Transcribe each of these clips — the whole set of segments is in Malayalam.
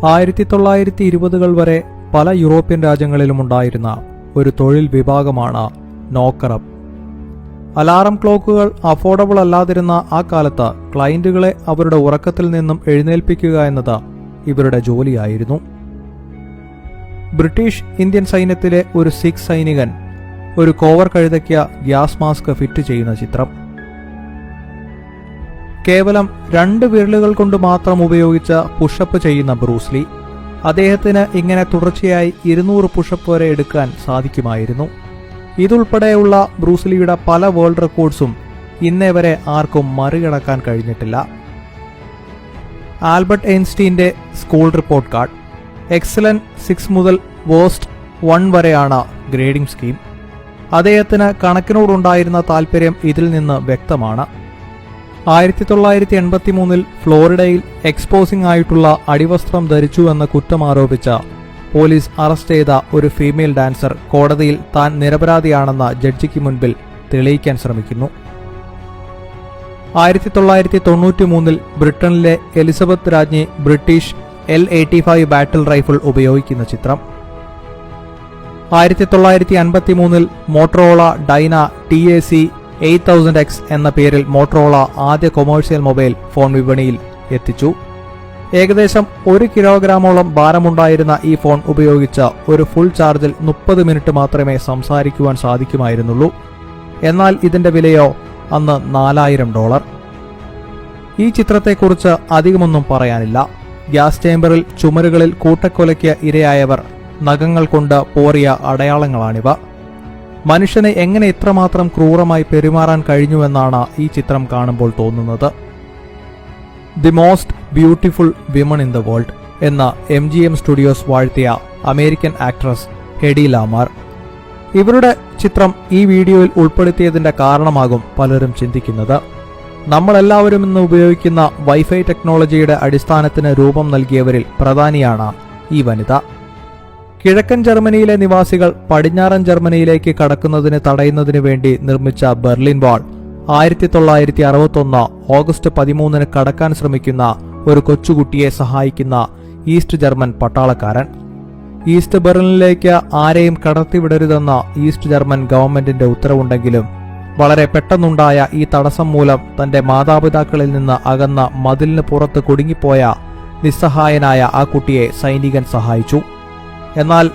1920-കൾ വരെ പല യൂറോപ്യൻ രാജ്യങ്ങളിലും ഉണ്ടായിരുന്ന ഒരു തൊഴിൽ വിഭാഗമാണ് നോക്കറപ്പ്. അലാറം ക്ലോക്കുകൾ അഫോർഡബിൾ അല്ലാതിരുന്ന ആ കാലത്ത് ക്ലയന്റുകളെ അവരുടെ ഉറക്കത്തിൽ നിന്നും എഴുന്നേൽപ്പിക്കുക എന്നത് ഇവരുടെ ജോലിയായിരുന്നു. ബ്രിട്ടീഷ് ഇന്ത്യൻ സൈന്യത്തിലെ ഒരു സിഖ് സൈനികൻ ഒരു കോവർ കഴുതയ്ക്ക് ഗ്യാസ് മാസ്ക് ഫിറ്റ് ചെയ്യുന്ന ചിത്രം. കേവലം 2 വിരലുകൾ കൊണ്ട് മാത്രം ഉപയോഗിച്ച് പുഷപ്പ് ചെയ്യുന്ന ബ്രൂസ്ലി. അദ്ദേഹത്തിന് ഇങ്ങനെ തുടർച്ചയായി 200 പുഷപ്പ് വരെ എടുക്കാൻ സാധിക്കുമായിരുന്നു. ഇതുൾപ്പെടെയുള്ള ബ്രൂസ്ലിയുടെ പല വേൾഡ് റെക്കോർഡ്സും ഇന്നേ വരെ ആർക്കും മറികടക്കാൻ കഴിഞ്ഞിട്ടില്ല. ആൽബർട്ട് ഐൻസ്റ്റീന്റെ സ്കൂൾ റിപ്പോർട്ട് കാർഡ്. എക്സലന്റ് 6 മുതൽ വേഴ്സ്റ്റ് 1 വരെയാണ് ഗ്രേഡിംഗ് സ്കീം. അദ്ദേഹത്തിന് കണക്കിനോടുണ്ടായിരുന്ന താൽപര്യം ഇതിൽ നിന്ന് വ്യക്തമാണ്. 1983-ൽ ഫ്ലോറിഡയിൽ എക്സ്പോസിംഗ് ആയിട്ടുള്ള അടിവസ്ത്രം ധരിച്ചു എന്ന കുറ്റം ആരോപിച്ച പോലീസ് അറസ്റ്റ് ചെയ്ത ഒരു ഫീമെയിൽ ഡാൻസർ കോടതിയിൽ താൻ നിരപരാധിയാണെന്ന ജഡ്ജിക്ക് മുൻപിൽ തെളിയിക്കാൻ ശ്രമിക്കുന്നു. 1993-ൽ ബ്രിട്ടനിലെ എലിസബത്ത് രാജ്ഞി ബ്രിട്ടീഷ് L-85 ബാറ്റിൽ റൈഫിൾ ഉപയോഗിക്കുന്ന ചിത്രം. 1953-ൽ മോട്ടറോള ഡൈന TAC 8000X എന്ന പേരിൽ മോട്ടറോള ആദ്യ കൊമേഴ്സ്യൽ മൊബൈൽ ഫോൺ വിപണിയിൽ എത്തിച്ചു. ഏകദേശം 1 കിലോഗ്രാമോളം ഭാരമുണ്ടായിരുന്ന ഈ ഫോൺ ഉപയോഗിച്ച് ഒരു ഫുൾ ചാർജിൽ 30 മിനിറ്റ് മാത്രമേ സംസാരിക്കുവാൻ സാധിക്കുമായിരുന്നുള്ളൂ. എന്നാൽ ഇതിന്റെ വിലയോ അന്ന് $4000. ഈ ചിത്രത്തെക്കുറിച്ച് അധികമൊന്നും പറയാനില്ല. ഗ്യാസ് ചേംബറിൽ ചുമരുകളിൽ കൂട്ടക്കൊലയ്ക്ക് ഇരയായവർ നഖങ്ങൾ കൊണ്ട് പോറിയ അടയാളങ്ങളാണിവ. മനുഷ്യനെ എങ്ങനെ ഇത്രമാത്രം ക്രൂരമായി പെരുമാറാൻ കഴിഞ്ഞുവെന്നാണ് ഈ ചിത്രം കാണുമ്പോൾ തോന്നുന്നത്. The most beautiful women in the world എന്ന MGM സ്റ്റുഡിയോസ് വാഴ്ത്തിയ അമേരിക്കൻ ആക്ട്രസ് ഹെഡി ലാമാർ. ഇവരുടെ ചിത്രം ഈ വീഡിയോയിൽ ഉൾപ്പെടുത്തിയതിന്റെ കാരണമാകും പലരും ചിന്തിക്കുന്നത്. നമ്മളെല്ലാവരും ഇന്ന് ഉപയോഗിക്കുന്ന വൈഫൈ ടെക്നോളജിയുടെ അടിസ്ഥാനത്തിന് രൂപം നൽകിയവരിൽ പ്രധാനിയാണ് ഈ വനിത. കിഴക്കൻ ജർമ്മനിയിലെ നിവാസികൾ പടിഞ്ഞാറൻ ജർമ്മനിയിലേക്ക് കടക്കുന്നതിന് തടയുന്നതിനു വേണ്ടി നിർമ്മിച്ച ബെർലിൻ വാൾ 1961 ഓഗസ്റ്റ് 13-ന് കടക്കാൻ ശ്രമിക്കുന്ന ഒരു കൊച്ചുകുട്ടിയെ സഹായിക്കുന്ന ഈസ്റ്റ് ജർമ്മൻ പട്ടാളക്കാരൻ. ഈസ്റ്റ് ബെർലിനിലേക്ക് ആരെയും കടത്തിവിടരുതെന്ന ഈസ്റ്റ് ജർമ്മൻ ഗവൺമെന്റിന്റെ ഉത്തരവുണ്ടെങ്കിലും വളരെ പെട്ടെന്നുണ്ടായ ഈ തടസ്സം മൂലം തന്റെ മാതാപിതാക്കളിൽ നിന്ന് അകന്ന മതിലിന് പുറത്ത് കുടുങ്ങിപ്പോയ നിസ്സഹായനായ ആ കുട്ടിയെ സൈനികൻ സഹായിച്ചു. എന്നാൽ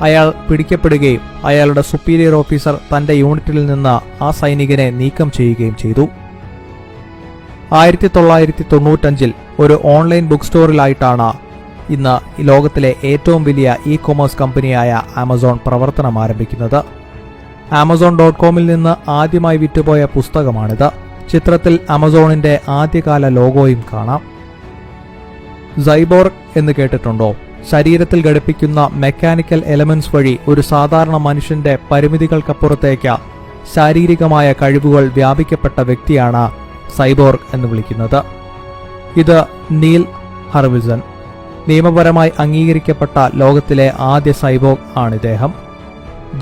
അയാൾ പിടിക്കപ്പെടുകയും അയാളുടെ സുപ്പീരിയർ ഓഫീസർ തന്റെ യൂണിറ്റിൽ നിന്ന് ആ സൈനികനെ നീക്കം ചെയ്യുകയും ചെയ്തു. 1995-ൽ ഒരു ഓൺലൈൻ ബുക്ക് സ്റ്റോറിലായിട്ടാണ് ഇന്ന് ലോകത്തിലെ ഏറ്റവും വലിയ ഇ-കൊമേഴ്സ് കമ്പനിയായ ആമസോൺ പ്രവർത്തനം ആരംഭിക്കുന്നത്. Amazon.com-ൽ നിന്ന് ആദ്യമായി വിറ്റുപോയ പുസ്തകമാണിത്. ചിത്രത്തിൽ ആമസോണിന്റെ ആദ്യകാല ലോഗോയും കാണാം. സൈബോർഗ് എന്ന് കേട്ടിട്ടുണ്ടോ? ശരീരത്തിൽ ഘടിപ്പിക്കുന്ന മെക്കാനിക്കൽ എലമെന്റ്സ് വഴി ഒരു സാധാരണ മനുഷ്യന്റെ പരിമിതികൾക്കപ്പുറത്തേക്ക് ശാരീരികമായ കഴിവുകൾ വ്യാപിക്കപ്പെട്ട വ്യക്തിയാണ് സൈബോർഗ് എന്ന് വിളിക്കുന്നത്. ഇത് നീൽ ഹർവിസൺ. നിയമപരമായി അംഗീകരിക്കപ്പെട്ട ലോകത്തിലെ ആദ്യ സൈബോർഗ് ആണിദ്ദേഹം.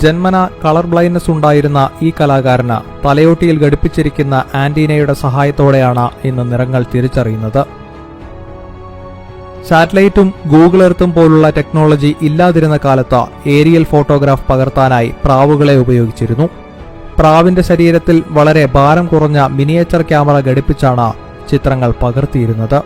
ജന്മന കളർ ബ്ലൈൻഡ്നസ് ഉണ്ടായിരുന്ന ഈ കലാകാരന് തലയോട്ടിയിൽ ഘടിപ്പിച്ചിരിക്കുന്ന ആന്റീനയുടെ സഹായത്തോടെയാണ് ഇന്ന് നിറങ്ങൾ തിരിച്ചറിയുന്നത്. സാറ്റലൈറ്റും ഗൂഗിൾ എർത്തും പോലുള്ള ടെക്നോളജി ഇല്ലാതിരുന്ന കാലത്ത് ഏരിയൽ ഫോട്ടോഗ്രാഫ് പകർത്താനായി പ്രാവുകളെ ഉപയോഗിച്ചിരുന്നു. പ്രാവിന്റെ ശരീരത്തിൽ വളരെ ഭാരം കുറഞ്ഞ മിനിയേച്ചർ ക്യാമറ ഘടിപ്പിച്ചാണ് ചിത്രങ്ങൾ പകർത്തിയിരുന്നത്.